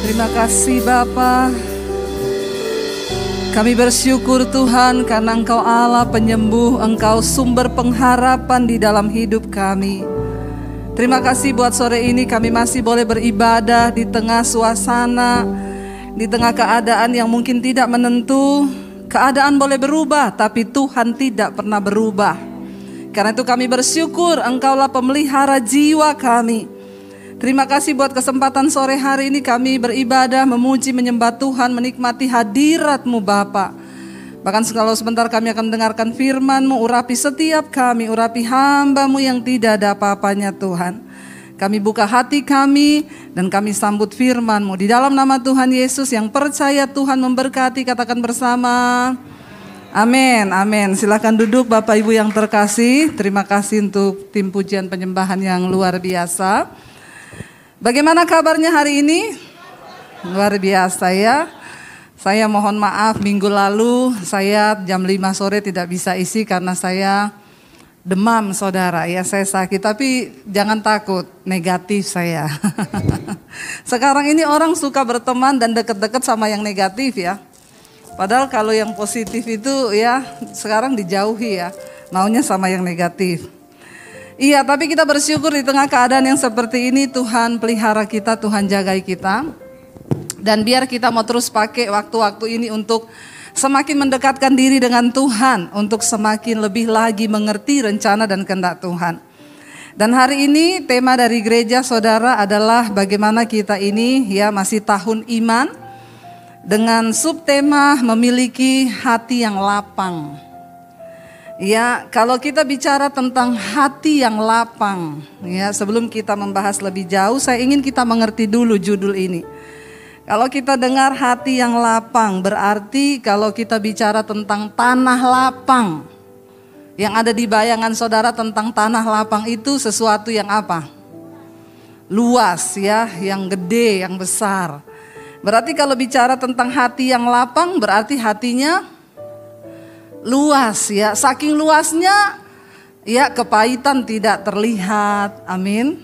Terima kasih Bapa. Kami bersyukur Tuhan karena Engkau Allah penyembuh, Engkau sumber pengharapan di dalam hidup kami. Terima kasih buat sore ini kami masih boleh beribadah di tengah suasana, di tengah keadaan yang mungkin tidak menentu. Keadaan boleh berubah tapi Tuhan tidak pernah berubah. Karena itu kami bersyukur Engkaulah pemelihara jiwa kami. Terima kasih buat kesempatan sore hari ini kami beribadah, memuji, menyembah Tuhan, menikmati hadirat-Mu Bapa. Bahkan kalau sebentar kami akan mendengarkan firman-Mu, urapi setiap kami, urapi hamba-Mu yang tidak ada apa-apanya Tuhan. Kami buka hati kami dan kami sambut firman-Mu. Di dalam nama Tuhan Yesus yang percaya Tuhan memberkati, katakan bersama. Amin, amin. Silakan duduk Bapak Ibu yang terkasih. Terima kasih untuk tim pujian penyembahan yang luar biasa. Bagaimana kabarnya hari ini? Luar biasa ya. Saya mohon maaf minggu lalu saya jam 5 sore tidak bisa isi karena saya demam saudara ya, saya sakit. Tapi jangan takut, negatif saya. Sekarang ini orang suka berteman dan deket-deket sama yang negatif ya. Padahal kalau yang positif itu ya sekarang dijauhi ya, maunya sama yang negatif. Iya, tapi kita bersyukur di tengah keadaan yang seperti ini Tuhan pelihara kita, Tuhan jagai kita. Dan biar kita mau terus pakai waktu-waktu ini untuk semakin mendekatkan diri dengan Tuhan, untuk semakin lebih lagi mengerti rencana dan kehendak Tuhan. Dan hari ini tema dari gereja saudara adalah bagaimana kita ini ya masih tahun iman dengan subtema memiliki hati yang lapang. Ya, kalau kita bicara tentang hati yang lapang, ya sebelum kita membahas lebih jauh, saya ingin kita mengerti dulu judul ini. Kalau kita dengar hati yang lapang, berarti kalau kita bicara tentang tanah lapang, yang ada di bayangan saudara tentang tanah lapang itu sesuatu yang apa? Luas ya, yang gede, yang besar. Berarti kalau bicara tentang hati yang lapang, berarti hatinya luas ya, saking luasnya ya kepahitan tidak terlihat, amin.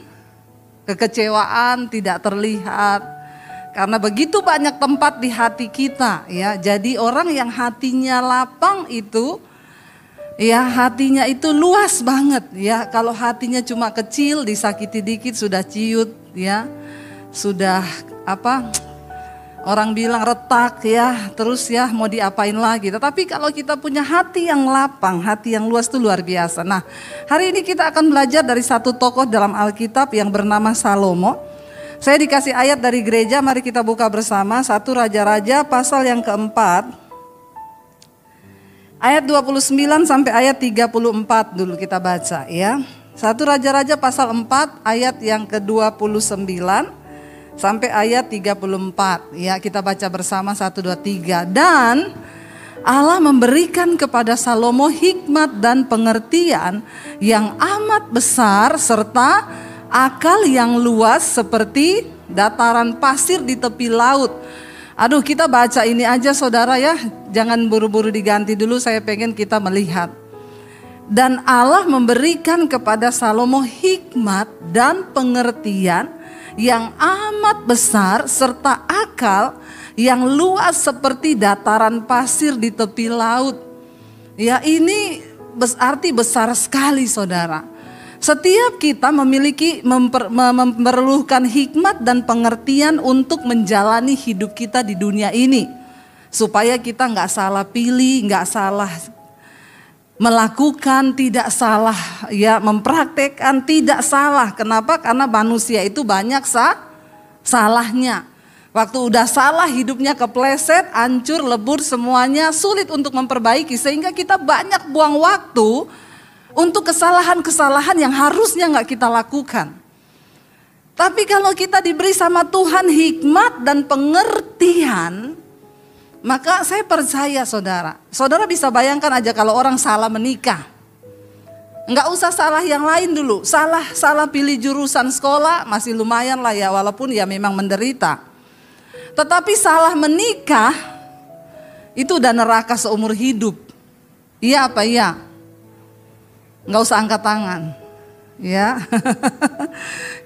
Kekecewaan tidak terlihat. Karena begitu banyak tempat di hati kita ya. Jadi orang yang hatinya lapang itu ya hatinya itu luas banget ya. Kalau hatinya cuma kecil, disakiti dikit sudah ciut ya. Sudah apa? Orang bilang retak ya, terus ya mau diapain lagi. Tetapi kalau kita punya hati yang lapang, hati yang luas itu luar biasa. Nah, hari ini kita akan belajar dari satu tokoh dalam Alkitab yang bernama Salomo. Saya dikasih ayat dari gereja, mari kita buka bersama. 1 Raja-Raja pasal yang keempat. Ayat 29 sampai ayat 34 dulu kita baca ya. 1 Raja-Raja pasal 4 ayat yang ke-29. Sampai ayat 34 ya, kita baca bersama 1, 2, 3. Dan Allah memberikan kepada Salomo hikmat dan pengertian yang amat besar serta akal yang luas seperti dataran pasir di tepi laut. Aduh, kita baca ini aja saudara ya, jangan buru-buru diganti dulu, saya pengen kita melihat. Dan Allah memberikan kepada Salomo hikmat dan pengertian yang amat besar serta akal yang luas seperti dataran pasir di tepi laut. Ya, ini berarti besar sekali saudara. Setiap kita memiliki memerlukan hikmat dan pengertian untuk menjalani hidup kita di dunia ini. Supaya kita gak salah pilih, gak salah melakukan, tidak salah ya mempraktekkan, tidak salah. Kenapa? Karena manusia itu banyak salahnya. Waktu udah salah hidupnya kepleset, hancur, lebur semuanya, sulit untuk memperbaiki. Sehingga kita banyak buang waktu untuk kesalahan-kesalahan yang harusnya gak kita lakukan. Tapi kalau kita diberi sama Tuhan hikmat dan pengertian, maka saya percaya saudara bisa bayangkan aja kalau orang salah menikah. Enggak usah salah yang lain dulu, salah pilih jurusan sekolah masih lumayan lah ya, walaupun ya memang menderita. Tetapi salah menikah itu udah neraka seumur hidup. Iya apa iya? Enggak usah angkat tangan. Ya.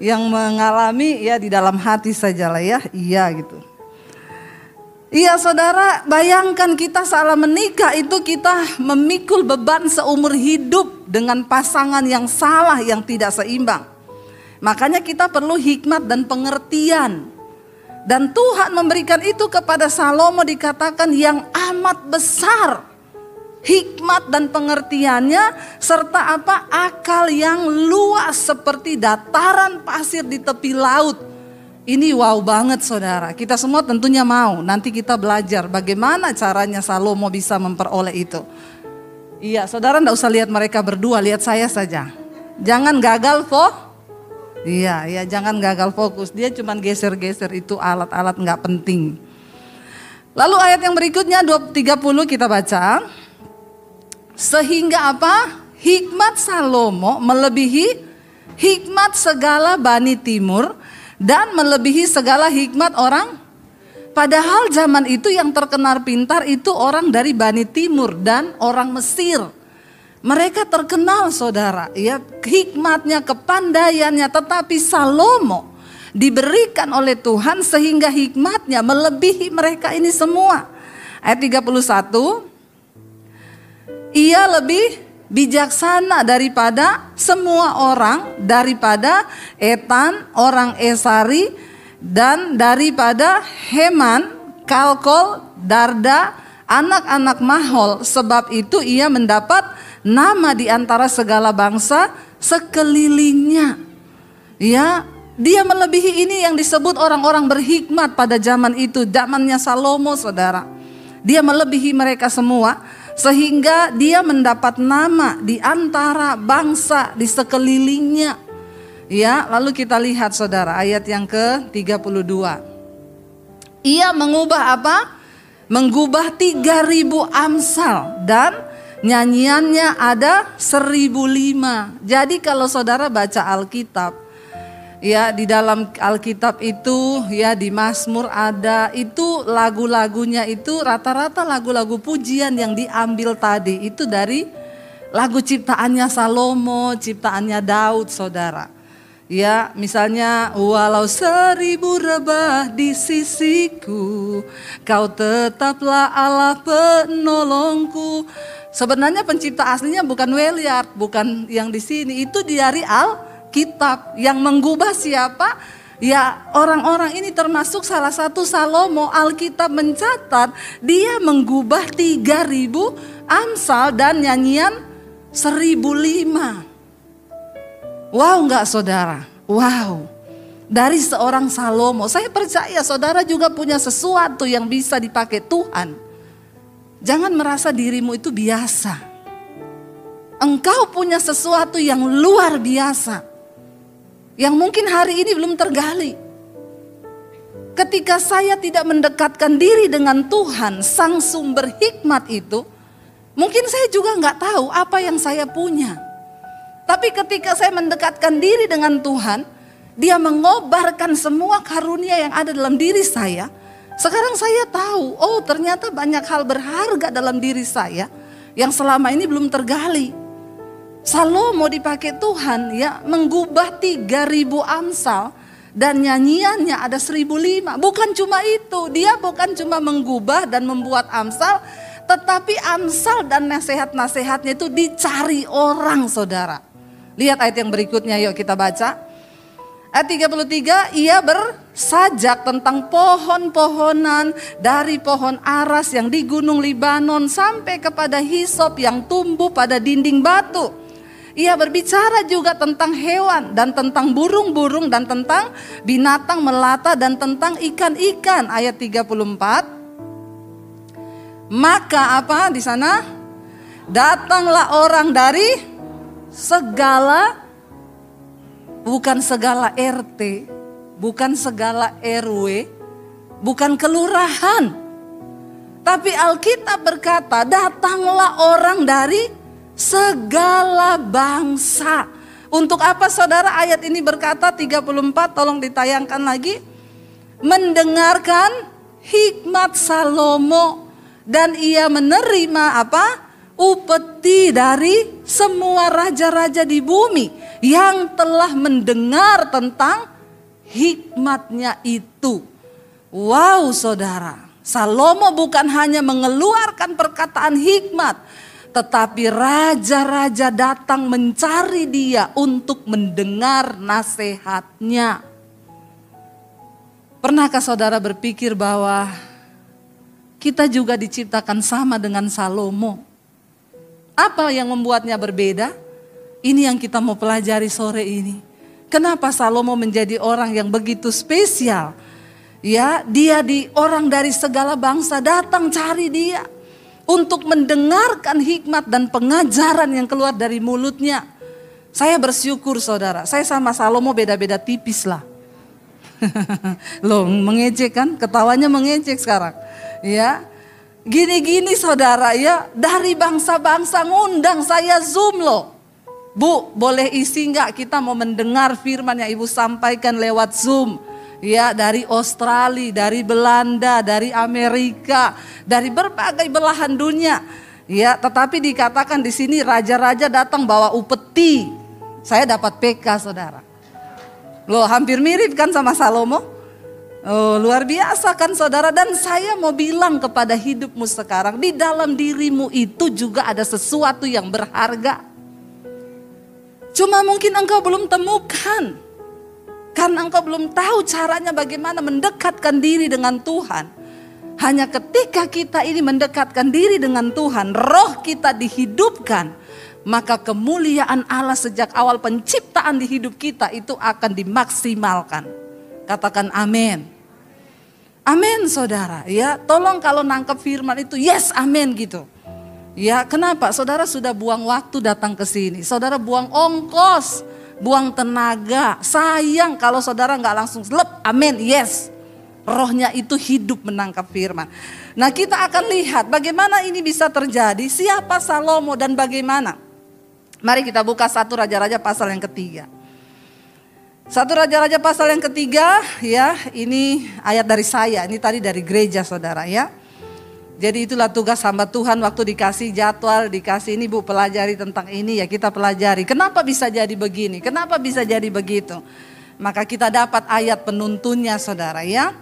Yang mengalami ya di dalam hati sajalah ya, iya gitu. Iya saudara, bayangkan kita saat menikah itu kita memikul beban seumur hidup dengan pasangan yang salah, yang tidak seimbang. Makanya kita perlu hikmat dan pengertian. Dan Tuhan memberikan itu kepada Salomo, dikatakan yang amat besar hikmat dan pengertiannya, serta apa, akal yang luas seperti dataran pasir di tepi laut. Ini wow banget saudara, kita semua tentunya mau. Nanti kita belajar bagaimana caranya Salomo bisa memperoleh itu. Iya saudara, enggak usah lihat mereka berdua, lihat saya saja. Jangan gagal Iya, jangan gagal fokus. Dia cuma geser-geser, itu alat-alat enggak penting. Lalu ayat yang berikutnya 30 kita baca. Sehingga apa? Hikmat Salomo melebihi hikmat segala Bani Timur dan melebihi segala hikmat orang. Padahal zaman itu yang terkenal pintar itu orang dari Bani Timur dan orang Mesir. Mereka terkenal saudara, ya, hikmatnya, kepandaiannya, tetapi Salomo diberikan oleh Tuhan sehingga hikmatnya melebihi mereka ini semua. Ayat 31, ia lebih bijaksana daripada semua orang, daripada Etan orang Esari, dan daripada Heman, Kalkol, Darda, anak-anak Mahol. Sebab itu ia mendapat nama di antara segala bangsa sekelilingnya. Ya, dia melebihi ini yang disebut orang-orang berhikmat pada zaman itu, zamannya Salomo saudara. Dia melebihi mereka semua. Sehingga dia mendapat nama di antara bangsa di sekelilingnya. Ya, lalu kita lihat saudara ayat yang ke-32. Ia mengubah apa? Menggubah 3.000 amsal dan nyanyiannya ada 1.005. Jadi kalau saudara baca Alkitab, ya di dalam Alkitab itu ya di Mazmur ada itu lagu-lagunya itu rata-rata lagu-lagu pujian yang diambil tadi itu dari lagu ciptaannya Salomo, ciptaannya Daud saudara. Ya misalnya walau 1.000 rebah di sisiku, kau tetaplah Allah penolongku. Sebenarnya pencipta aslinya bukan Weliard, bukan yang di sini, itu dari Alkitab. Yang menggubah siapa? Ya orang-orang ini termasuk salah satu Salomo. Alkitab mencatat dia menggubah 3.000 amsal dan nyanyian 1.005. Wow enggak saudara? Wow. Dari seorang Salomo, saya percaya saudara juga punya sesuatu yang bisa dipakai Tuhan. Jangan merasa dirimu itu biasa. Engkau punya sesuatu yang luar biasa, yang mungkin hari ini belum tergali. Ketika saya tidak mendekatkan diri dengan Tuhan, sang sumber hikmat itu, mungkin saya juga nggak tahu apa yang saya punya. Tapi ketika saya mendekatkan diri dengan Tuhan, Dia mengobarkan semua karunia yang ada dalam diri saya. Sekarang saya tahu, oh ternyata banyak hal berharga dalam diri saya yang selama ini belum tergali. Salomo dipakai Tuhan ya menggubah 3.000 amsal dan nyanyiannya ada 1.005. Bukan cuma itu, dia bukan cuma menggubah dan membuat amsal, tetapi amsal dan nasihat-nasihatnya itu dicari orang saudara. Lihat ayat yang berikutnya, yuk kita baca. Ayat 33, ia bersajak tentang pohon-pohonan dari pohon aras yang di gunung Libanon sampai kepada hisop yang tumbuh pada dinding batu. Ia berbicara juga tentang hewan dan tentang burung-burung dan tentang binatang melata dan tentang ikan-ikan. Ayat 34. Maka apa di sana? Datanglah orang dari segala, bukan segala RT, bukan segala RW, bukan kelurahan. Tapi Alkitab berkata, datanglah orang dari segala bangsa. Untuk apa saudara ayat ini berkata 34, tolong ditayangkan lagi. Mendengarkan hikmat Salomo dan ia menerima apa? upeti dari semua raja-raja di bumi yang telah mendengar tentang hikmatnya itu. Wow saudara, Salomo bukan hanya mengeluarkan perkataan hikmat, tetapi raja-raja datang mencari dia untuk mendengar nasihatnya. Pernahkah saudara berpikir bahwa kita juga diciptakan sama dengan Salomo? Apa yang membuatnya berbeda? Ini yang kita mau pelajari sore ini. Kenapa Salomo menjadi orang yang begitu spesial? Ya, dia orang dari segala bangsa datang cari dia untuk mendengarkan hikmat dan pengajaran yang keluar dari mulutnya. Saya bersyukur saudara, saya sama Salomo beda-beda tipis lah. Loh, mengejek kan? Ketawanya mengejek sekarang. Ya, gini-gini saudara ya, dari bangsa-bangsa ngundang saya Zoom loh. Bu, boleh isi nggak? Kita mau mendengar firman yang Ibu sampaikan lewat Zoom. Ya, dari Australia, dari Belanda, dari Amerika, dari berbagai belahan dunia. Ya, tetapi dikatakan di sini raja-raja datang bawa upeti. Saya dapat PK saudara. Loh, hampir mirip kan sama Salomo? Oh, luar biasa kan saudara. Dan saya mau bilang kepada hidupmu sekarang, di dalam dirimu itu juga ada sesuatu yang berharga. Cuma mungkin engkau belum temukan. Karena engkau belum tahu caranya bagaimana mendekatkan diri dengan Tuhan. Hanya ketika kita ini mendekatkan diri dengan Tuhan, roh kita dihidupkan, maka kemuliaan Allah sejak awal penciptaan di hidup kita itu akan dimaksimalkan. Katakan amin. Amin saudara. Ya, tolong kalau nangkep firman itu yes amin gitu. Ya, kenapa? Saudara sudah buang waktu datang ke sini. Saudara buang ongkos, buang tenaga. Sayang kalau saudara nggak langsung lep amin yes. Rohnya itu hidup menangkap firman. Nah, kita akan lihat bagaimana ini bisa terjadi. Siapa Salomo dan bagaimana? Mari kita buka 1 Raja-Raja pasal yang ketiga. 1 Raja-Raja pasal yang ketiga, ya, ini ayat dari saya, ini tadi dari gereja saudara ya. Jadi itulah tugas hamba Tuhan waktu dikasih jadwal, dikasih ini Bu pelajari tentang ini ya kita pelajari. Kenapa bisa jadi begini? Kenapa bisa jadi begitu? Maka kita dapat ayat penuntunnya saudara ya.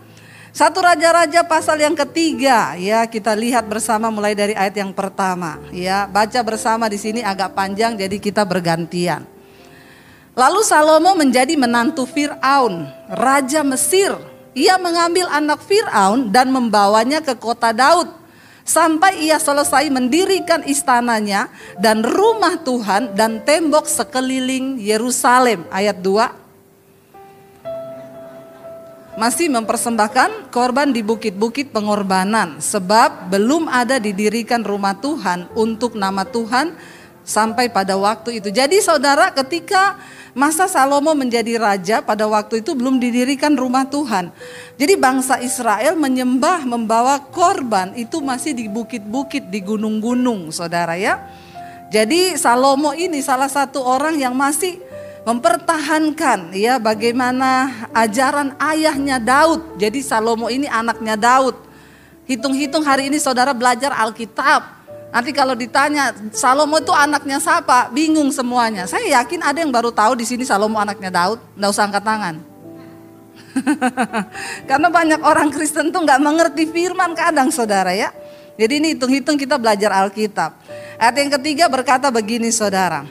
1 Raja-Raja pasal yang ketiga ya, kita lihat bersama mulai dari ayat yang pertama ya. Baca bersama di sini agak panjang jadi kita bergantian. Lalu Salomo menjadi menantu Fir'aun, raja Mesir. Ia mengambil anak Fir'aun dan membawanya ke kota Daud sampai ia selesai mendirikan istananya dan rumah Tuhan dan tembok sekeliling Yerusalem. Ayat 2. Masih mempersembahkan korban di bukit-bukit pengorbanan, sebab belum ada didirikan rumah Tuhan untuk nama Tuhan sampai pada waktu itu. Jadi saudara, ketika masa Salomo menjadi raja, pada waktu itu belum didirikan rumah Tuhan. Jadi bangsa Israel menyembah, membawa korban itu masih di bukit-bukit, di gunung-gunung saudara ya. Jadi Salomo ini salah satu orang yang masih mempertahankan ya bagaimana ajaran ayahnya Daud. Jadi Salomo ini anaknya Daud. Hitung-hitung hari ini saudara belajar Alkitab. Nanti kalau ditanya Salomo itu anaknya siapa? Bingung semuanya. Saya yakin ada yang baru tahu di sini Salomo anaknya Daud. Nggak usah angkat tangan. Karena banyak orang Kristen tuh nggak mengerti firman kadang saudara ya. Jadi ini hitung-hitung kita belajar Alkitab. Ayat yang ketiga berkata begini saudara.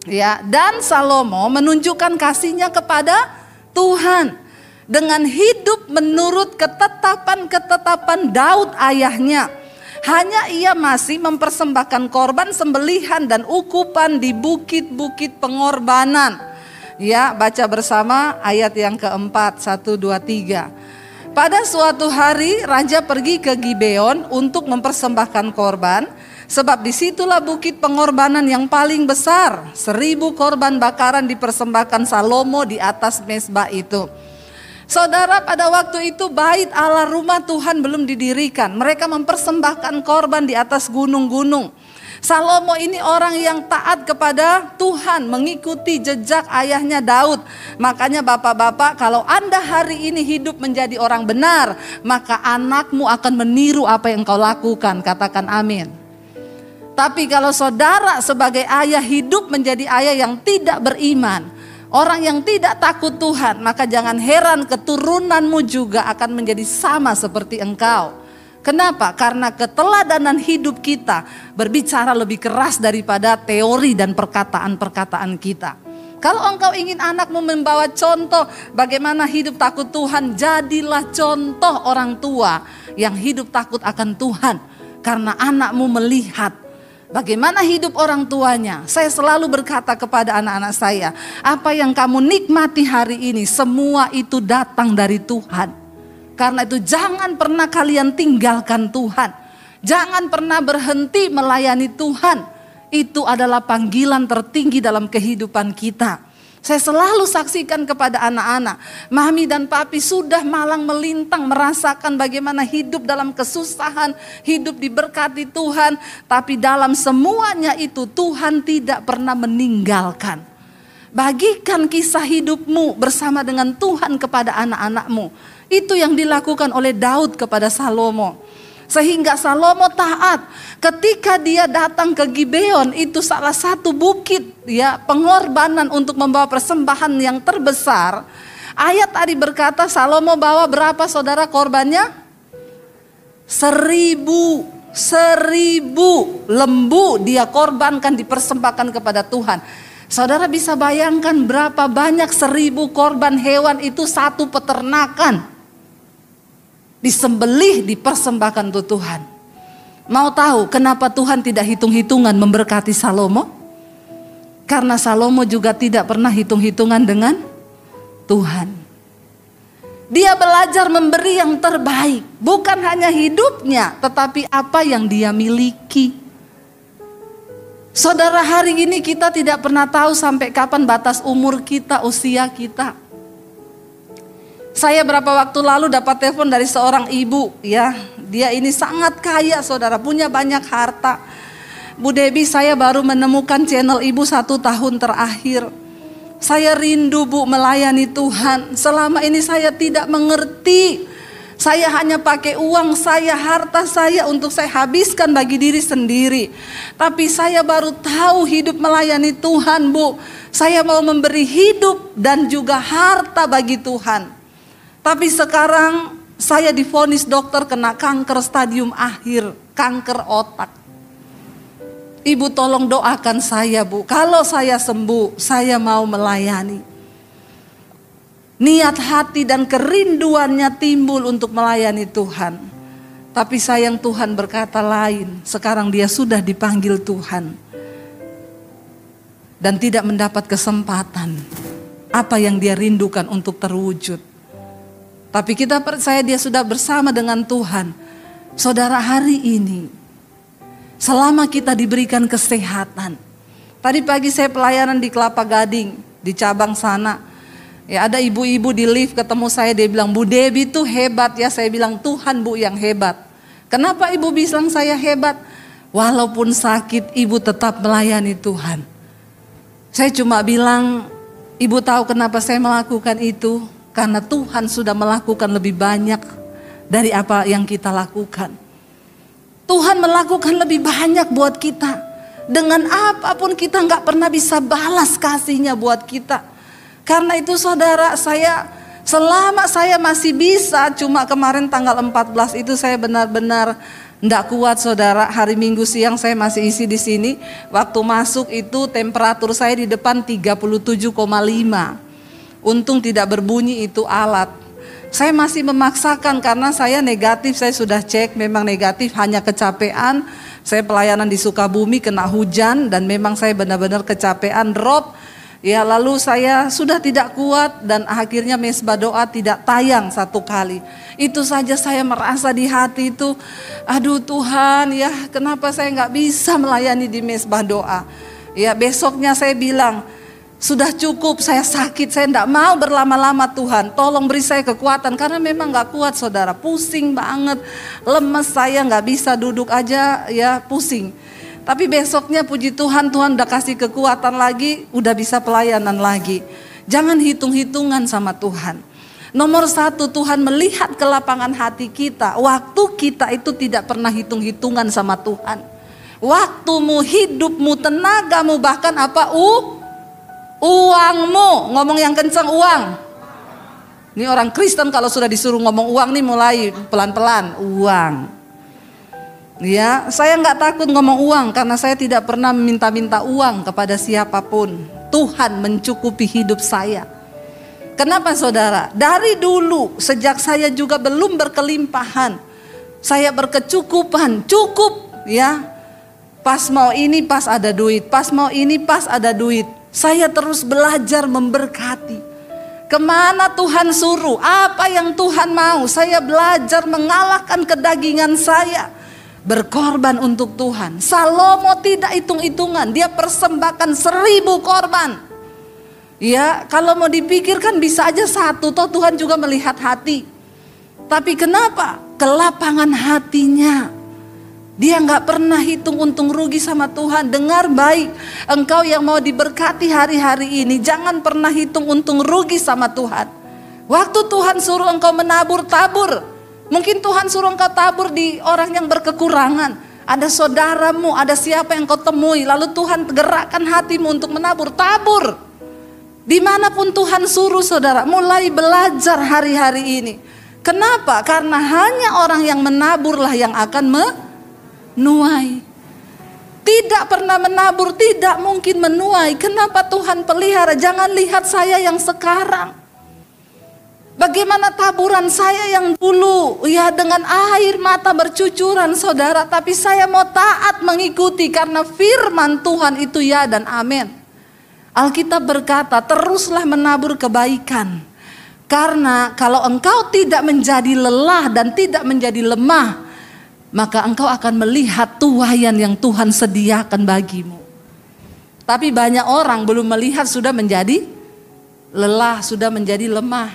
Ya, dan Salomo menunjukkan kasihnya kepada Tuhan dengan hidup menurut ketetapan-ketetapan Daud ayahnya. Hanya ia masih mempersembahkan korban sembelihan dan ukupan di bukit-bukit pengorbanan. Ya, baca bersama ayat yang keempat, 1, 2, 3. Pada suatu hari raja pergi ke Gibeon untuk mempersembahkan korban. Sebab disitulah bukit pengorbanan yang paling besar. 1000 korban bakaran dipersembahkan Salomo di atas mezbah itu. Saudara, pada waktu itu bait Allah rumah Tuhan belum didirikan. Mereka mempersembahkan korban di atas gunung-gunung. Salomo ini orang yang taat kepada Tuhan, mengikuti jejak ayahnya Daud. Makanya bapak-bapak, kalau Anda hari ini hidup menjadi orang benar, maka anakmu akan meniru apa yang kau lakukan. Katakan amin. Tapi kalau saudara sebagai ayah hidup menjadi ayah yang tidak beriman, orang yang tidak takut Tuhan, maka jangan heran keturunanmu juga akan menjadi sama seperti engkau. Kenapa? Karena keteladanan hidup kita berbicara lebih keras daripada teori dan perkataan-perkataan kita. Kalau engkau ingin anakmu membawa contoh bagaimana hidup takut Tuhan, jadilah contoh orang tua yang hidup takut akan Tuhan. Karena anakmu melihat bagaimana hidup orang tuanya. Saya selalu berkata kepada anak-anak saya, apa yang kamu nikmati hari ini semua itu datang dari Tuhan. Karena itu jangan pernah kalian tinggalkan Tuhan. Jangan pernah berhenti melayani Tuhan. Itu adalah panggilan tertinggi dalam kehidupan kita. Saya selalu saksikan kepada anak-anak, mami dan papi sudah malang melintang merasakan bagaimana hidup dalam kesusahan, hidup diberkati Tuhan. Tapi dalam semuanya itu Tuhan tidak pernah meninggalkan. Bagikan kisah hidupmu bersama dengan Tuhan kepada anak-anakmu. Itu yang dilakukan oleh Daud kepada Salomo. Sehingga Salomo taat ketika dia datang ke Gibeon, itu salah satu bukit ya pengorbanan untuk membawa persembahan yang terbesar. Ayat tadi berkata Salomo bawa berapa saudara korbannya? 1000 lembu dia korbankan, dipersembahkan kepada Tuhan. Saudara bisa bayangkan berapa banyak 1000 korban hewan itu satu peternakan. Disembelih, dipersembahkan untuk Tuhan. Mau tahu kenapa Tuhan tidak hitung-hitungan memberkati Salomo? Karena Salomo juga tidak pernah hitung-hitungan dengan Tuhan. Dia belajar memberi yang terbaik. Bukan hanya hidupnya, tetapi apa yang dia miliki. Saudara, hari ini kita tidak pernah tahu sampai kapan batas umur kita, usia kita. Saya berapa waktu lalu dapat telepon dari seorang ibu ya. Dia ini sangat kaya saudara, punya banyak harta. Bu Debbie, saya baru menemukan channel ibu 1 tahun terakhir. Saya rindu Bu melayani Tuhan. Selama ini saya tidak mengerti. Saya hanya pakai uang saya, harta saya untuk saya habiskan bagi diri sendiri. Tapi saya baru tahu hidup melayani Tuhan Bu. Saya mau memberi hidup dan juga harta bagi Tuhan. Tapi sekarang saya divonis dokter kena kanker stadium akhir, kanker otak. Ibu tolong doakan saya Bu, kalau saya sembuh saya mau melayani. Niat hati dan kerinduannya timbul untuk melayani Tuhan. Tapi sayang Tuhan berkata lain, sekarang dia sudah dipanggil Tuhan. Dan tidak mendapat kesempatan apa yang dia rindukan untuk terwujud. Tapi kita percaya dia sudah bersama dengan Tuhan. Saudara, hari ini selama kita diberikan kesehatan. Tadi pagi saya pelayanan di Kelapa Gading, di cabang sana. Ya, ada ibu-ibu di lift ketemu saya, dia bilang, Bu Debbie tuh hebat ya. Saya bilang, Tuhan Bu yang hebat. Kenapa ibu bilang saya hebat? Walaupun sakit, ibu tetap melayani Tuhan. Saya cuma bilang, ibu tahu kenapa saya melakukan itu? Karena Tuhan sudah melakukan lebih banyak dari apa yang kita lakukan. Tuhan melakukan lebih banyak buat kita. Dengan apapun kita gak pernah bisa balas kasihnya buat kita. Karena itu saudara, selama saya masih bisa, cuma kemarin tanggal 14 itu saya benar-benar gak kuat saudara. Hari Minggu siang saya masih isi di sini. Waktu masuk itu temperatur saya di depan 37,5. Untung tidak berbunyi itu alat. Saya masih memaksakan karena saya negatif, saya sudah cek memang negatif, hanya kecapean. Saya pelayanan di Sukabumi kena hujan dan memang saya benar-benar kecapean, drop. Ya lalu saya sudah tidak kuat dan akhirnya mesbah doa tidak tayang 1 kali. Itu saja saya merasa di hati itu, aduh Tuhan ya kenapa saya gak bisa melayani di mesbah doa. Ya besoknya saya bilang, sudah cukup, saya sakit, saya tidak mau berlama-lama Tuhan. Tolong beri saya kekuatan, karena memang gak kuat saudara. Pusing banget, lemes saya gak bisa duduk aja ya pusing. Tapi besoknya puji Tuhan, Tuhan udah kasih kekuatan lagi, udah bisa pelayanan lagi. Jangan hitung-hitungan sama Tuhan. Nomor 1, Tuhan melihat ke lapangan hati kita. Waktu kita itu tidak pernah hitung-hitungan sama Tuhan. waktumu, hidupmu, tenagamu, bahkan apa? Uangmu. Ngomong yang kencang, uang. Ini orang Kristen kalau sudah disuruh ngomong uang nih mulai pelan-pelan, uang. Ya, saya nggak takut ngomong uang karena saya tidak pernah meminta-minta uang kepada siapapun. Tuhan mencukupi hidup saya. Kenapa saudara? Dari dulu sejak saya juga belum berkelimpahan, saya berkecukupan, cukup ya. Pas mau ini pas ada duit, pas mau ini pas ada duit. Saya terus belajar memberkati. Kemana Tuhan suruh, apa yang Tuhan mau, saya belajar mengalahkan kedagingan saya, berkorban untuk Tuhan. Salomo tidak hitung-hitungan, dia persembahkan 1000 korban. Ya, kalau mau dipikirkan bisa aja 1, toh Tuhan juga melihat hati. Tapi kenapa? Kelapangan hatinya. Dia gak pernah hitung untung rugi sama Tuhan. Dengar baik, engkau yang mau diberkati hari-hari ini, jangan pernah hitung untung rugi sama Tuhan. Waktu Tuhan suruh engkau menabur, tabur. Mungkin Tuhan suruh engkau tabur di orang yang berkekurangan. Ada saudaramu, ada siapa yang kau temui, lalu Tuhan gerakkan hatimu untuk menabur, tabur. Dimanapun Tuhan suruh saudara, mulai belajar hari-hari ini. Kenapa? Karena hanya orang yang menaburlah yang akan menuai. Tidak pernah menabur, tidak mungkin menuai. Kenapa Tuhan pelihara? Jangan lihat saya yang sekarang. Bagaimana taburan saya yang dulu, ya dengan air mata bercucuran saudara. Tapi saya mau taat mengikuti karena firman Tuhan itu ya dan amin. Alkitab berkata, teruslah menabur kebaikan. Karena kalau engkau tidak menjadi lelah dan tidak menjadi lemah, maka engkau akan melihat tuaian yang Tuhan sediakan bagimu. Tapi banyak orang belum melihat sudah menjadi lelah, sudah menjadi lemah.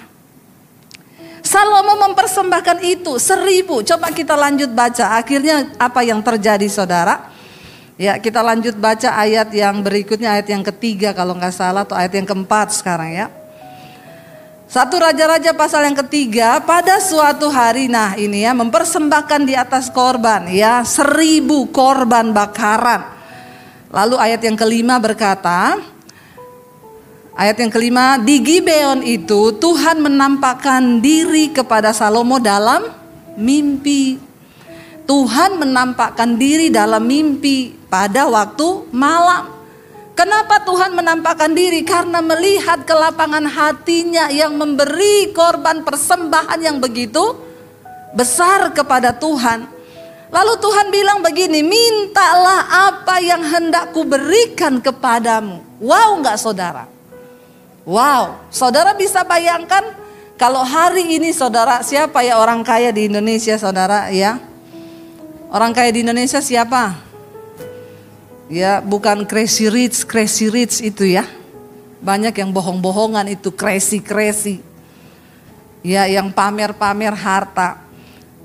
Salomo mempersembahkan itu 1000. Coba kita lanjut baca. Akhirnya apa yang terjadi saudara? Ya, kita lanjut baca ayat yang berikutnya, ayat yang ketiga kalau nggak salah, atau ayat yang keempat sekarang ya. 1 Raja-Raja pasal yang ketiga, pada suatu hari, nah ini ya, mempersembahkan di atas korban ya, 1000 korban bakaran. Lalu ayat yang kelima berkata, ayat yang kelima, di Gibeon itu Tuhan menampakkan diri kepada Salomo dalam mimpi. Tuhan menampakkan diri dalam mimpi pada waktu malam. Kenapa Tuhan menampakkan diri? Karena melihat kelapangan hatinya yang memberi korban persembahan yang begitu besar kepada Tuhan. Lalu Tuhan bilang begini, mintalah apa yang hendak ku berikan kepadamu. Wow gak saudara? Wow, saudara bisa bayangkan kalau hari ini saudara, siapa ya orang kaya di Indonesia saudara ya? Orang kaya di Indonesia siapa? Ya, bukan crazy rich itu ya. Banyak yang bohong-bohongan itu, crazy. Ya, yang pamer-pamer harta.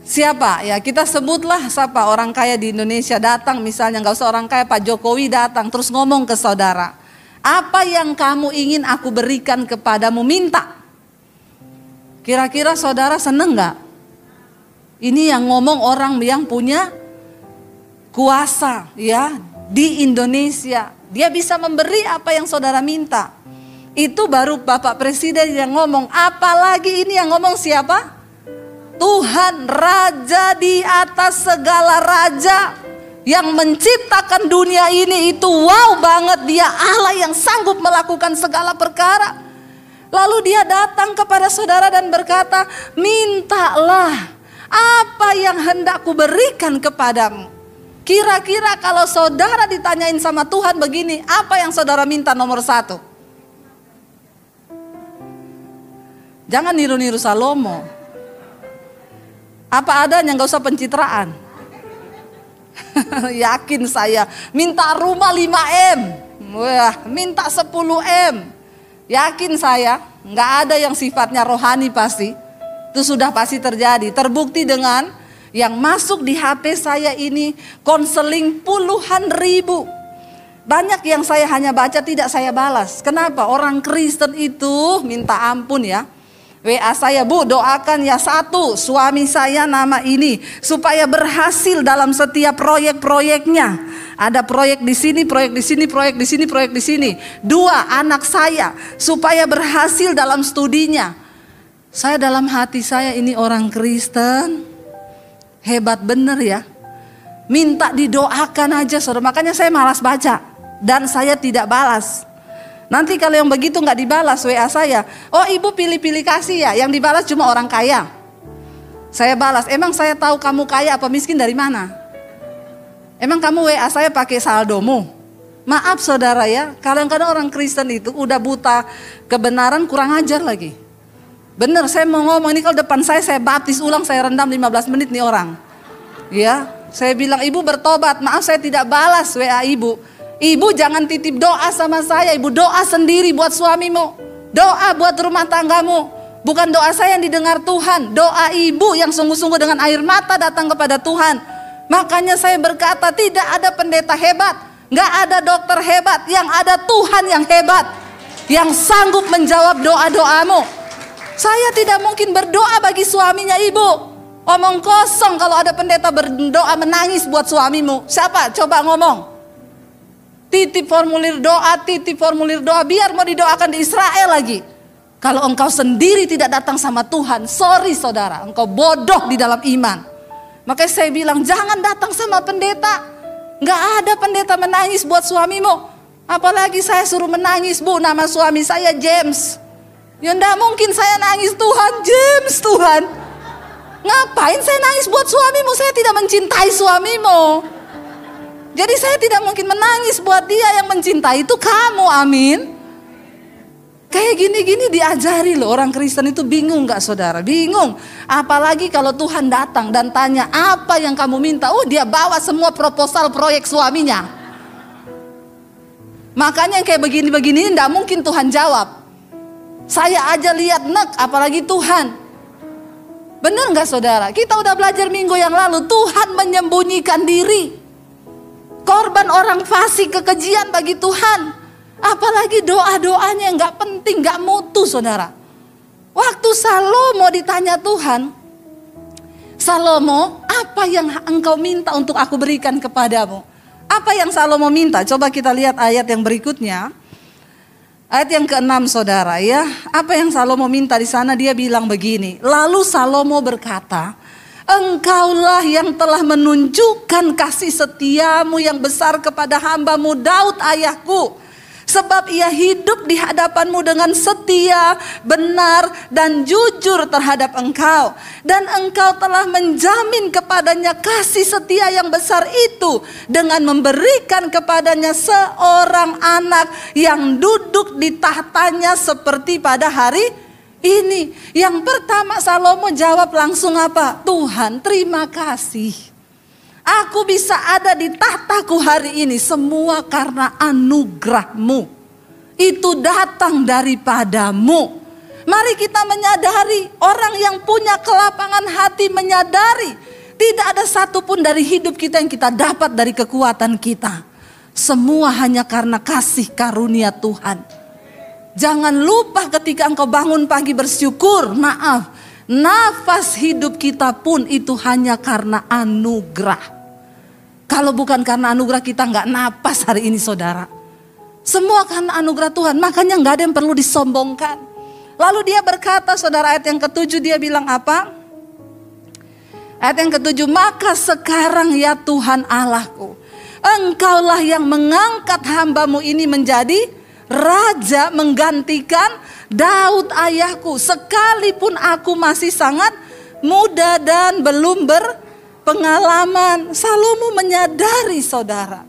Siapa? Ya, kita sebutlah siapa orang kaya di Indonesia datang misalnya, enggak usah orang kaya, Pak Jokowi datang terus ngomong ke saudara, "Apa yang kamu ingin aku berikan kepadamu, minta." Kira-kira saudara seneng enggak? Ini yang ngomong orang yang punya kuasa ya di Indonesia. Dia bisa memberi apa yang saudara minta. Itu baru Bapak Presiden yang ngomong. Apalagi ini yang ngomong siapa? Tuhan, Raja di atas segala raja, yang menciptakan dunia ini. Itu wow banget, dia Allah yang sanggup melakukan segala perkara. Lalu dia datang kepada saudara dan berkata, mintalah apa yang hendak ku berikan kepadamu. Kira-kira kalau saudara ditanyain sama Tuhan begini, apa yang saudara minta nomor 1? Jangan niru-niru Salomo. Apa adanya, gak usah pencitraan. Yakin saya, minta rumah 5M. Wah, minta 10M. Yakin saya, gak ada yang sifatnya rohani pasti. Itu sudah pasti terjadi. Terbukti dengan yang masuk di HP saya ini konseling puluhan ribu. Banyak yang saya hanya baca tidak saya balas. Kenapa? Orang Kristen itu minta ampun ya. WA saya, Bu doakan ya, 1 suami saya nama ini supaya berhasil dalam setiap proyek-proyeknya. Ada proyek di sini, proyek di sini, proyek di sini, proyek di sini. 2, anak saya supaya berhasil dalam studinya. Saya dalam hati saya, ini orang Kristen hebat bener ya. Minta didoakan aja saudara. Makanya saya malas baca dan saya tidak balas. Nanti kalau yang begitu nggak dibalas WA saya, oh ibu pilih-pilih kasih ya, yang dibalas cuma orang kaya. Saya balas, emang saya tahu kamu kaya apa miskin dari mana? Emang kamu WA saya pakai saldomu? Maaf saudara ya, kadang-kadang orang Kristen itu udah buta kebenaran, kurang ajar lagi. Bener, saya mau ngomong ini, kalau depan saya baptis ulang, saya rendam 15 menit nih orang. Ya, saya bilang ibu bertobat, maaf saya tidak balas WA ibu. Ibu jangan titip doa sama saya, ibu doa sendiri buat suamimu. Doa buat rumah tanggamu. Bukan doa saya yang didengar Tuhan, doa ibu yang sungguh-sungguh dengan air mata datang kepada Tuhan. Makanya saya berkata tidak ada pendeta hebat, gak ada dokter hebat, yang ada Tuhan yang hebat, yang sanggup menjawab doa-doamu. Saya tidak mungkin berdoa bagi suaminya ibu. Omong kosong kalau ada pendeta berdoa menangis buat suamimu. Siapa? Coba ngomong. Titip formulir doa, biar mau didoakan di Israel lagi. Kalau engkau sendiri tidak datang sama Tuhan, sorry saudara, engkau bodoh di dalam iman. Makanya saya bilang jangan datang sama pendeta. Gak ada pendeta menangis buat suamimu. Apalagi saya suruh menangis, bu, nama suami saya James. Ya enggak mungkin saya nangis, Tuhan, James, Tuhan. Ngapain saya nangis buat suamimu? Saya tidak mencintai suamimu. Jadi saya tidak mungkin menangis buat dia, yang mencintai itu kamu, amin. Kayak gini-gini diajari loh, orang Kristen itu bingung gak saudara? Bingung. Apalagi kalau Tuhan datang dan tanya apa yang kamu minta. Oh, dia bawa semua proposal proyek suaminya. Makanya yang kayak begini-begini gak mungkin Tuhan jawab. Saya aja lihat apalagi Tuhan. Benar gak saudara? Kita udah belajar minggu yang lalu, Tuhan menyembunyikan diri. Korban orang fasik, kekejian bagi Tuhan. Apalagi doa-doanya yang gak penting, gak mutu saudara. Waktu Salomo ditanya Tuhan, Salomo, apa yang engkau minta untuk aku berikan kepadamu? Apa yang Salomo minta? Coba kita lihat ayat yang berikutnya. Ayat yang ke-6 saudara ya. Apa yang Salomo minta di sana? Dia bilang begini. Lalu Salomo berkata, engkaulah yang telah menunjukkan kasih setiamu yang besar kepada hambamu Daud ayahku. Sebab ia hidup di hadapanmu dengan setia, benar, dan jujur terhadap engkau. Dan engkau telah menjamin kepadanya kasih setia yang besar itu dengan memberikan kepadanya seorang anak yang duduk di tahtanya seperti pada hari ini. Yang pertama Salomo jawab langsung apa? Tuhan, terima kasih. Aku bisa ada di tahtaku hari ini semua karena anugerah-Mu. Itu datang daripadamu. Mari kita menyadari, orang yang punya kelapangan hati menyadari tidak ada satupun dari hidup kita yang kita dapat dari kekuatan kita. Semua hanya karena kasih karunia Tuhan. Jangan lupa ketika engkau bangun pagi bersyukur, maaf, nafas hidup kita pun itu hanya karena anugerah. Kalau bukan karena anugerah kita nggak napas hari ini saudara. Semua karena anugerah Tuhan, makanya nggak ada yang perlu disombongkan. Lalu dia berkata saudara, ayat yang ke-7 dia bilang apa? Ayat yang ke-7, maka sekarang ya Tuhan Allahku, engkaulah yang mengangkat hambamu ini menjadi raja menggantikan Daud ayahku. Sekalipun aku masih sangat muda dan belum berpengalaman. Salomo menyadari saudara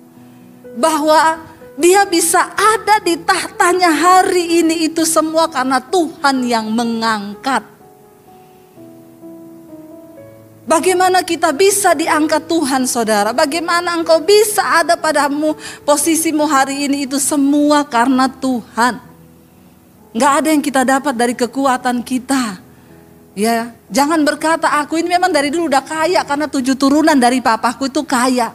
bahwa dia bisa ada di tahtanya hari ini itu semua karena Tuhan yang mengangkat. Bagaimana kita bisa diangkat Tuhan saudara? Bagaimana engkau bisa ada padamu posisimu hari ini? Itu semua karena Tuhan. Gak ada yang kita dapat dari kekuatan kita. Ya, jangan berkata aku ini memang dari dulu udah kaya karena 7 turunan dari papaku itu kaya.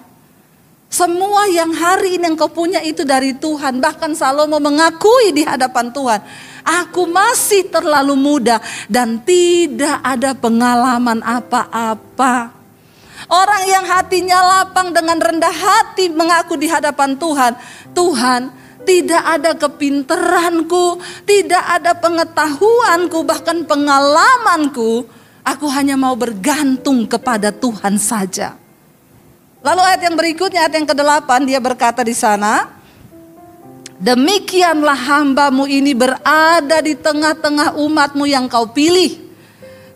Semua yang hari ini engkau punya itu dari Tuhan. Bahkan Salomo mengakui di hadapan Tuhan, aku masih terlalu muda dan tidak ada pengalaman apa-apa. Orang yang hatinya lapang dengan rendah hati mengaku di hadapan Tuhan, Tuhan, tidak ada kepinteranku, tidak ada pengetahuanku, bahkan pengalamanku. Aku hanya mau bergantung kepada Tuhan saja. Lalu ayat yang berikutnya, ayat yang ke-8, dia berkata di sana, demikianlah hambamu ini berada di tengah-tengah umatmu yang kau pilih.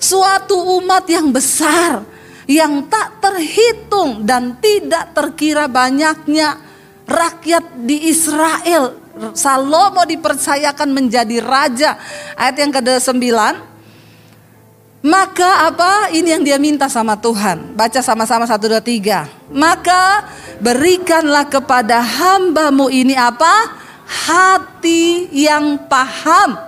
Suatu umat yang besar, yang tak terhitung dan tidak terkira banyaknya rakyat di Israel. Salomo dipercayakan menjadi raja. Ayat yang ke-9. Maka apa? Ini yang dia minta sama Tuhan. Baca sama-sama 1, 2, 3. Maka berikanlah kepada hambamu ini apa? Hati yang paham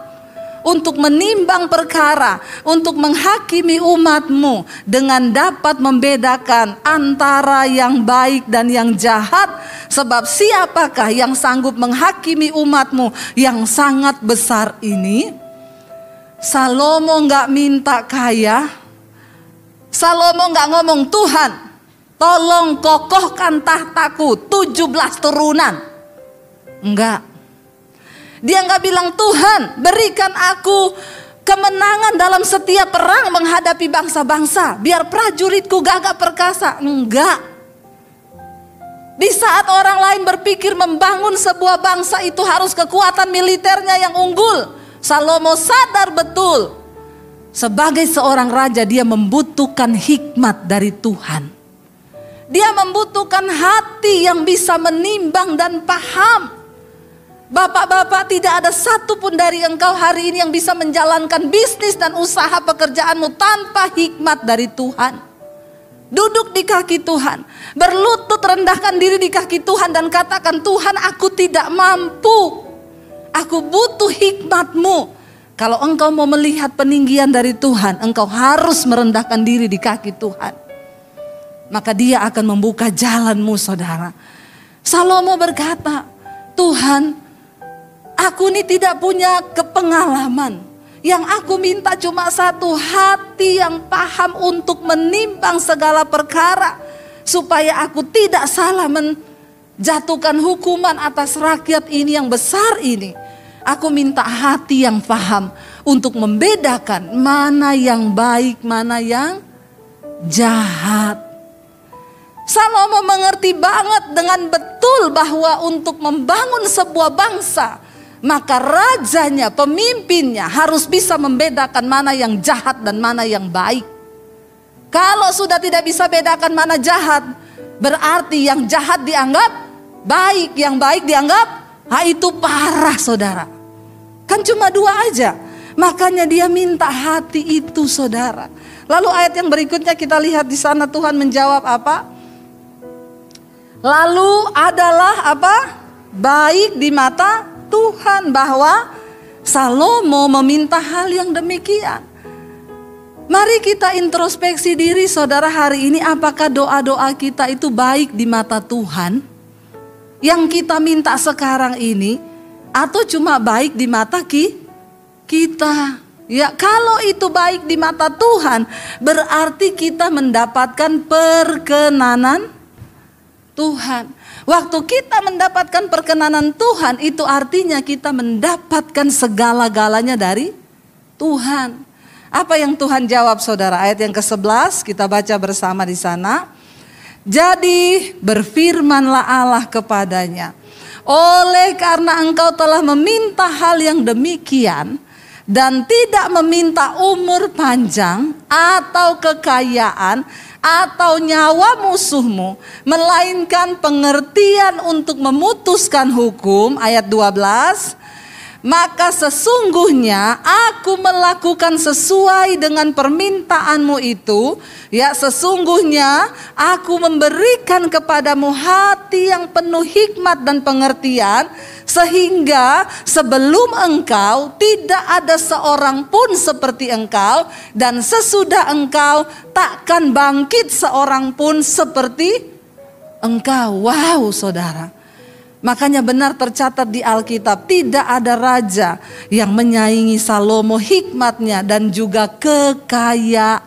untuk menimbang perkara, untuk menghakimi umatmu dengan dapat membedakan antara yang baik dan yang jahat. Sebab siapakah yang sanggup menghakimi umatmu yang sangat besar ini? Salomo gak minta kaya. Salomo gak ngomong, Tuhan tolong kokohkan tahtaku 17 turunan. Enggak. Dia nggak bilang, Tuhan berikan aku kemenangan dalam setiap perang menghadapi bangsa-bangsa, biar prajuritku gagah perkasa. Enggak. Di saat orang lain berpikir membangun sebuah bangsa itu harus kekuatan militernya yang unggul, Salomo sadar betul sebagai seorang raja dia membutuhkan hikmat dari Tuhan. Dia membutuhkan hati yang bisa menimbang dan paham. Bapak-bapak, tidak ada satupun dari engkau hari ini yang bisa menjalankan bisnis dan usaha pekerjaanmu tanpa hikmat dari Tuhan. Duduk di kaki Tuhan, berlutut rendahkan diri di kaki Tuhan dan katakan, Tuhan aku tidak mampu, aku butuh hikmat-Mu. Kalau engkau mau melihat peninggian dari Tuhan, engkau harus merendahkan diri di kaki Tuhan. Maka Dia akan membuka jalanmu, saudara. Salomo berkata, Tuhan, aku ini tidak punya kepengalaman. Yang aku minta cuma satu, hati yang paham untuk menimbang segala perkara. Supaya aku tidak salah menjatuhkan hukuman atas rakyat ini yang besar ini. Aku minta hati yang paham untuk membedakan mana yang baik, mana yang jahat. Salomo mengerti banget dengan betul bahwa untuk membangun sebuah bangsa, maka rajanya, pemimpinnya harus bisa membedakan mana yang jahat dan mana yang baik. Kalau sudah tidak bisa bedakan mana jahat, berarti yang jahat dianggap baik, yang baik dianggap, itu parah, saudara. Kan cuma 2 aja. Makanya dia minta hati itu, saudara. Lalu ayat yang berikutnya kita lihat di sana Tuhan menjawab apa? Lalu adalah apa? Baik di mata Tuhan, bahwa Salomo meminta hal yang demikian. Mari kita introspeksi diri, saudara, hari ini apakah doa-doa kita itu baik di mata Tuhan? Yang kita minta sekarang ini, atau cuma baik di mata kita? Ya, kalau itu baik di mata Tuhan, berarti kita mendapatkan perkenanan Tuhan. Waktu kita mendapatkan perkenanan Tuhan, itu artinya kita mendapatkan segala-galanya dari Tuhan. Apa yang Tuhan jawab, saudara? Ayat yang ke-11 kita baca bersama di sana. Jadi berfirmanlah Allah kepadanya, oleh karena engkau telah meminta hal yang demikian dan tidak meminta umur panjang atau kekayaan atau nyawa musuhmu, melainkan pengertian untuk memutuskan hukum. Ayat 12. Maka sesungguhnya aku melakukan sesuai dengan permintaanmu itu. Ya, sesungguhnya aku memberikan kepadamu hati yang penuh hikmat dan pengertian, sehingga sebelum engkau tidak ada seorang pun seperti engkau, dan sesudah engkau takkan bangkit seorang pun seperti engkau. Wow, saudara. Makanya benar tercatat di Alkitab, tidak ada raja yang menyaingi Salomo hikmatnya dan juga kekayaannya.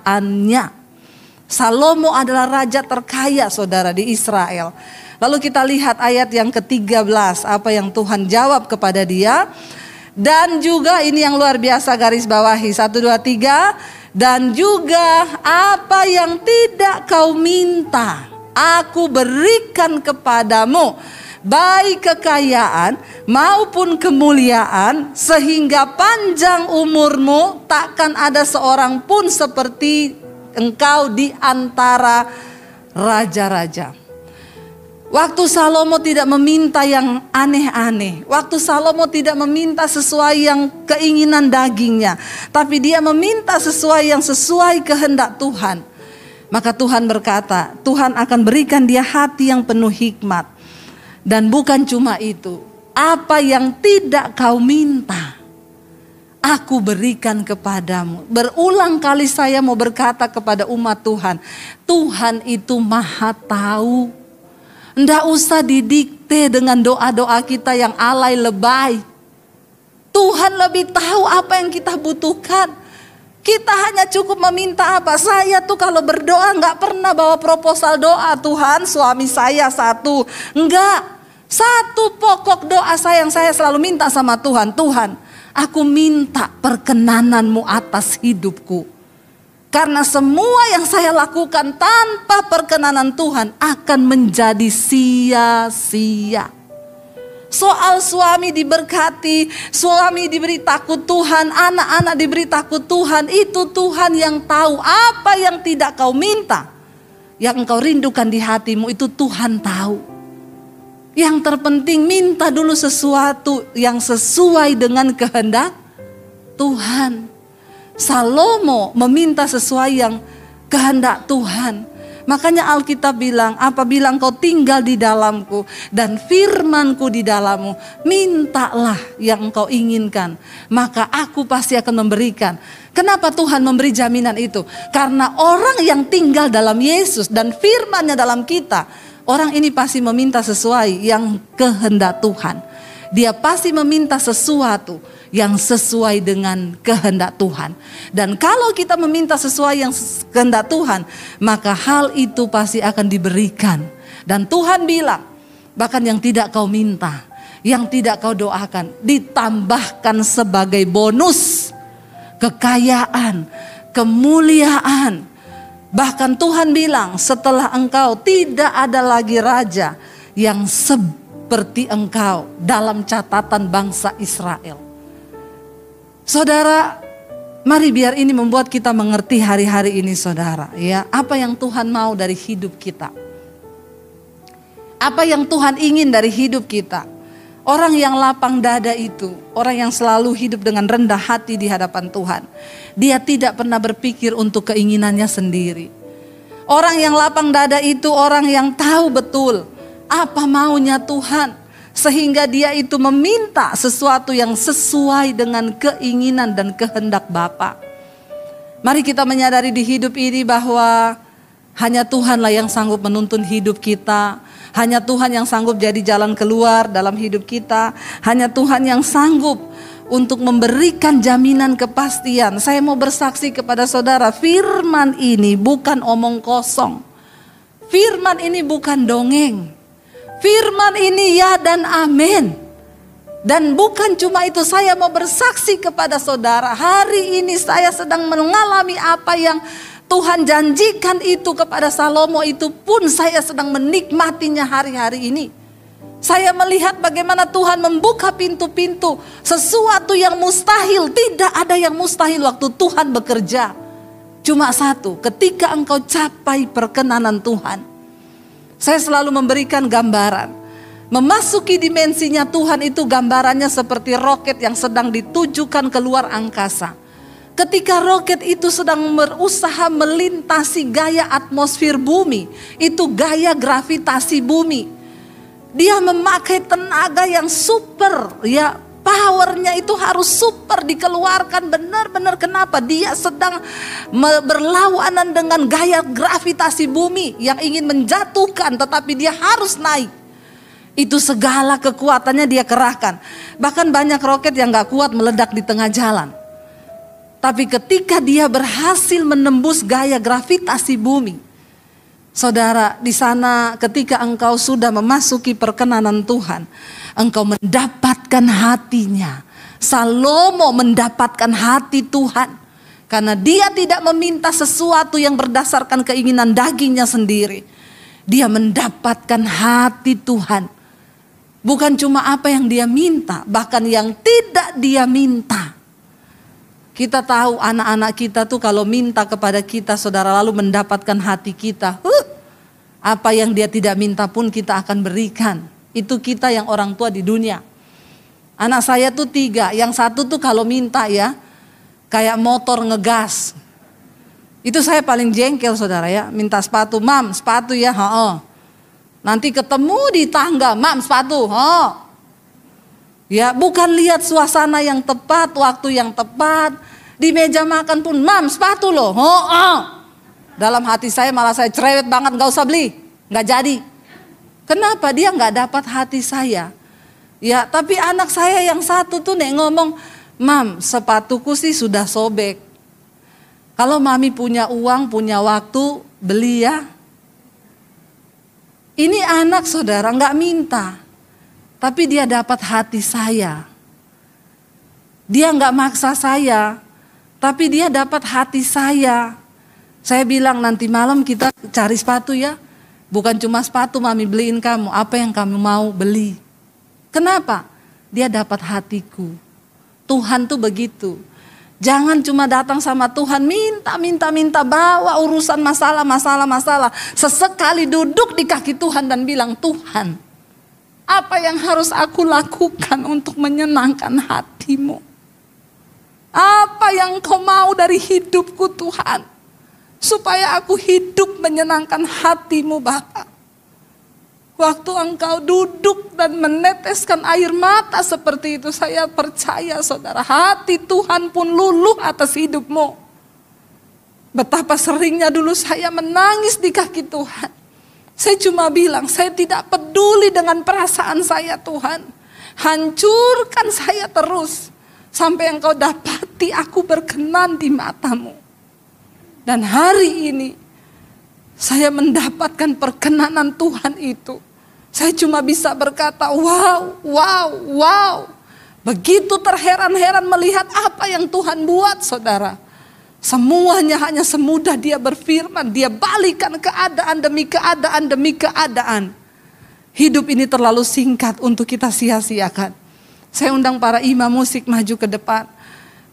Salomo adalah raja terkaya saudara di Israel. Lalu kita lihat ayat yang ke-13, apa yang Tuhan jawab kepada dia. Dan juga ini yang luar biasa, garis bawahi 1, 2, 3. Dan juga apa yang tidak kau minta, aku berikan kepadamu, baik kekayaan maupun kemuliaan, sehingga panjang umurmu, takkan ada seorang pun seperti engkau di antara raja-raja. Waktu Salomo tidak meminta yang aneh-aneh, waktu Salomo tidak meminta sesuai yang keinginan dagingnya, tapi dia meminta sesuai yang sesuai kehendak Tuhan. Maka Tuhan berkata, Tuhan akan berikan dia hati yang penuh hikmat. Dan bukan cuma itu, apa yang tidak kau minta, aku berikan kepadamu. Berulang kali saya mau berkata kepada umat Tuhan, Tuhan itu maha tahu. Nggak usah didikte dengan doa-doa kita yang alay lebay. Tuhan lebih tahu apa yang kita butuhkan. Kita hanya cukup meminta apa? Saya tuh kalau berdoa nggak pernah bawa proposal doa. Tuhan, suami saya satu. Enggak. Satu pokok doa saya yang saya selalu minta sama Tuhan. Tuhan, aku minta perkenananmu atas hidupku. Karena semua yang saya lakukan tanpa perkenanan Tuhan akan menjadi sia-sia. Soal suami diberkati, suami diberi takut Tuhan, anak-anak diberi takut Tuhan. Itu Tuhan yang tahu. Apa yang tidak kau minta, yang engkau rindukan di hatimu, itu Tuhan tahu. Yang terpenting minta dulu sesuatu yang sesuai dengan kehendak Tuhan. Salomo meminta sesuai yang kehendak Tuhan. Makanya Alkitab bilang, apabila engkau tinggal di dalamku dan firmanku di dalammu, mintalah yang engkau inginkan, maka aku pasti akan memberikan. Kenapa Tuhan memberi jaminan itu? Karena orang yang tinggal dalam Yesus dan firman-Nya dalam kita, orang ini pasti meminta sesuai yang kehendak Tuhan. Dia pasti meminta sesuatu yang sesuai dengan kehendak Tuhan. Dan kalau kita meminta sesuai yang kehendak Tuhan, maka hal itu pasti akan diberikan. Dan Tuhan bilang, bahkan yang tidak kau minta, yang tidak kau doakan, ditambahkan sebagai bonus, kekayaan, kemuliaan. Bahkan Tuhan bilang, setelah engkau tidak ada lagi raja yang seperti engkau dalam catatan bangsa Israel. Saudara, mari biar ini membuat kita mengerti hari-hari ini saudara, ya, apa yang Tuhan mau dari hidup kita. Apa yang Tuhan ingin dari hidup kita. Orang yang lapang dada itu, orang yang selalu hidup dengan rendah hati di hadapan Tuhan. Dia tidak pernah berpikir untuk keinginannya sendiri. Orang yang lapang dada itu orang yang tahu betul apa maunya Tuhan. Sehingga dia itu meminta sesuatu yang sesuai dengan keinginan dan kehendak Bapa. Mari kita menyadari di hidup ini bahwa hanya Tuhanlah yang sanggup menuntun hidup kita. Hanya Tuhan yang sanggup jadi jalan keluar dalam hidup kita. Hanya Tuhan yang sanggup untuk memberikan jaminan kepastian. Saya mau bersaksi kepada saudara, firman ini bukan omong kosong. Firman ini bukan dongeng. Firman ini ya dan amin. Dan bukan cuma itu, saya mau bersaksi kepada saudara. Hari ini saya sedang mengalami apa yang Tuhan janjikan itu kepada Salomo, itu pun saya sedang menikmatinya hari-hari ini. Saya melihat bagaimana Tuhan membuka pintu-pintu. Sesuatu yang mustahil, tidak ada yang mustahil waktu Tuhan bekerja. Cuma satu, ketika engkau capai perkenanan Tuhan. Saya selalu memberikan gambaran. Memasuki dimensinya Tuhan itu gambarannya seperti roket yang sedang ditujukan keluar angkasa. Ketika roket itu sedang berusaha melintasi gaya atmosfer bumi, itu gaya gravitasi bumi. Dia memakai tenaga yang super, ya. Powernya itu harus super dikeluarkan benar-benar. Kenapa? Dia sedang berlawanan dengan gaya gravitasi bumi yang ingin menjatuhkan, tetapi dia harus naik. Itu segala kekuatannya dia kerahkan. Bahkan banyak roket yang gak kuat meledak di tengah jalan. Tapi ketika dia berhasil menembus gaya gravitasi bumi, saudara, di sana ketika engkau sudah memasuki perkenanan Tuhan, engkau mendapatkan hatinya. Salomo mendapatkan hati Tuhan. Karena dia tidak meminta sesuatu yang berdasarkan keinginan dagingnya sendiri. Dia mendapatkan hati Tuhan. Bukan cuma apa yang dia minta, bahkan yang tidak dia minta. Kita tahu anak-anak kita tuh kalau minta kepada kita, saudara, lalu mendapatkan hati kita. Apa yang dia tidak minta pun kita akan berikan. Itu kita yang orang tua di dunia. Anak saya tuh 3, yang satu tuh kalau minta ya, kayak motor ngegas. Itu saya paling jengkel, saudara ya. Minta sepatu, mam sepatu ya. Nanti ketemu di tangga, mam sepatu. Ya, bukan lihat suasana yang tepat, waktu yang tepat. Di meja makan pun, mam sepatu loh. Dalam hati saya malah saya cerewet banget, gak usah beli, gak jadi. Kenapa? Dia gak dapat hati saya. Ya, tapi anak saya yang satu tuh nek ngomong, mam, sepatuku sih sudah sobek. Kalau mami punya uang, punya waktu, beli ya. Ini anak, saudara, gak minta. Tapi dia dapat hati saya. Dia gak maksa saya. Tapi dia dapat hati saya. Saya bilang nanti malam kita cari sepatu ya. Bukan cuma sepatu mami beliin kamu. Apa yang kamu mau beli. Kenapa? Dia dapat hatiku. Tuhan tuh begitu. Jangan cuma datang sama Tuhan minta bawa urusan masalah. Sesekali duduk di kaki Tuhan dan bilang, Tuhan, apa yang harus aku lakukan untuk menyenangkan hatimu? Apa yang kau mau dari hidupku Tuhan? Supaya aku hidup menyenangkan hatimu Bapa. Waktu engkau duduk dan meneteskan air mata seperti itu, saya percaya saudara, hati Tuhan pun luluh atas hidupmu. Betapa seringnya dulu saya menangis di kaki Tuhan. Saya cuma bilang, saya tidak peduli dengan perasaan saya Tuhan. Hancurkan saya terus. Sampai engkau dapati aku berkenan di matamu. Dan hari ini saya mendapatkan perkenanan Tuhan itu. Saya cuma bisa berkata wow. Begitu terheran-heran melihat apa yang Tuhan buat saudara. Semuanya hanya semudah dia berfirman. Dia balikan keadaan demi keadaan. Hidup ini terlalu singkat untuk kita sia-siakan. Saya undang para imam musik maju ke depan.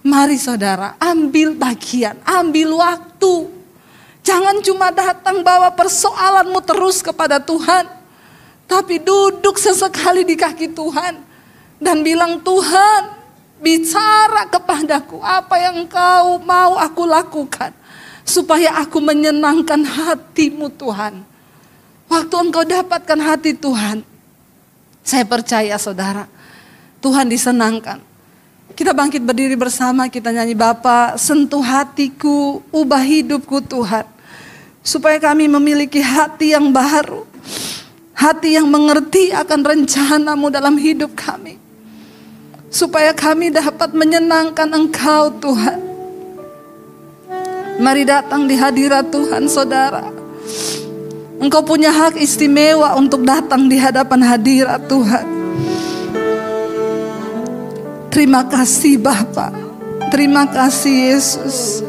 Mari saudara, ambil bagian, ambil waktu. Jangan cuma datang bawa persoalanmu terus kepada Tuhan. Tapi duduk sesekali di kaki Tuhan. Dan bilang, Tuhan, bicara kepadaku apa yang Kau mau aku lakukan. Supaya aku menyenangkan hatimu Tuhan. Waktu engkau dapatkan hati Tuhan, saya percaya saudara, Tuhan disenangkan. Kita bangkit berdiri bersama, kita nyanyi, Bapa, sentuh hatiku, ubah hidupku Tuhan. Supaya kami memiliki hati yang baru. Hati yang mengerti akan rencana-Mu dalam hidup kami. Supaya kami dapat menyenangkan Engkau Tuhan. Mari datang di hadirat Tuhan saudara. Engkau punya hak istimewa untuk datang di hadapan hadirat Tuhan. Terima kasih Bapa. Terima kasih Yesus.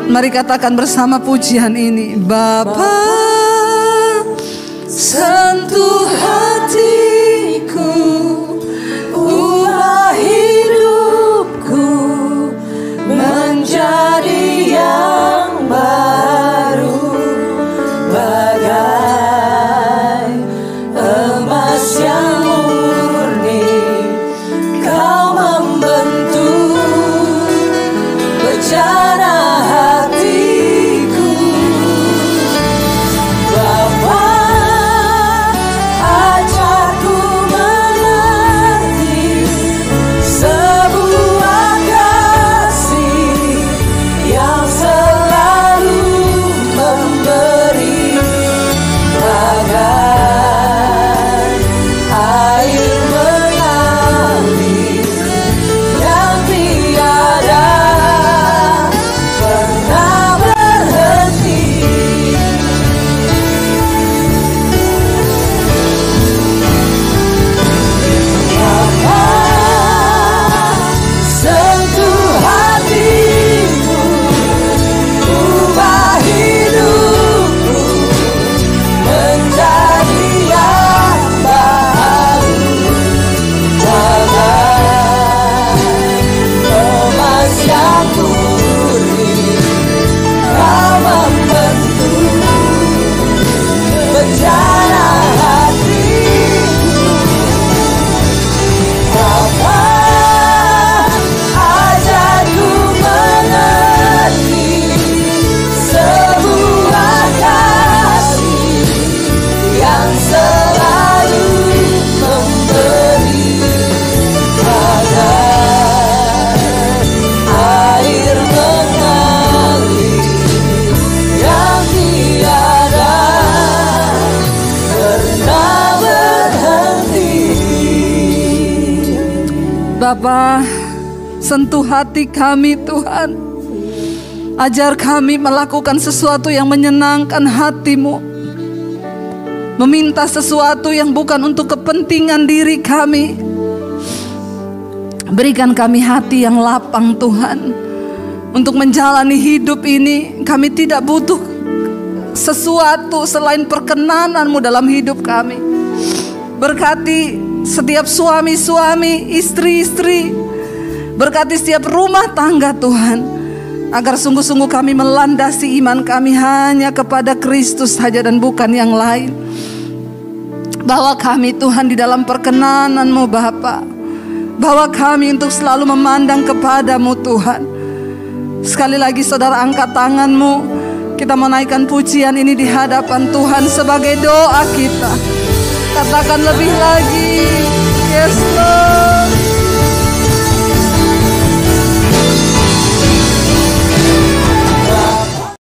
Mari katakan bersama pujian ini. Bapa, sentuh hatiku, ubah hidupku menjadi yang baru, bagai emas yang murni. Kau membentuk bejana hatiku. Bapa, Bapa, sentuh hati kami Tuhan. Ajar kami melakukan sesuatu yang menyenangkan hati-Mu. Meminta sesuatu yang bukan untuk kepentingan diri kami. Berikan kami hati yang lapang Tuhan. Untuk menjalani hidup ini, kami tidak butuh sesuatu selain perkenanan-Mu dalam hidup kami. Berkati setiap suami-suami, istri-istri. Berkati setiap rumah tangga Tuhan. Agar sungguh-sungguh kami melandasi iman kami hanya kepada Kristus saja dan bukan yang lain. Bawa kami Tuhan di dalam perkenanan-Mu Bapa. Bawa kami untuk selalu memandang kepada-Mu Tuhan. Sekali lagi saudara, angkat tangan-Mu. Kita menaikkan pujian ini di hadapan Tuhan sebagai doa kita. Katakan lebih lagi. Yes Lord.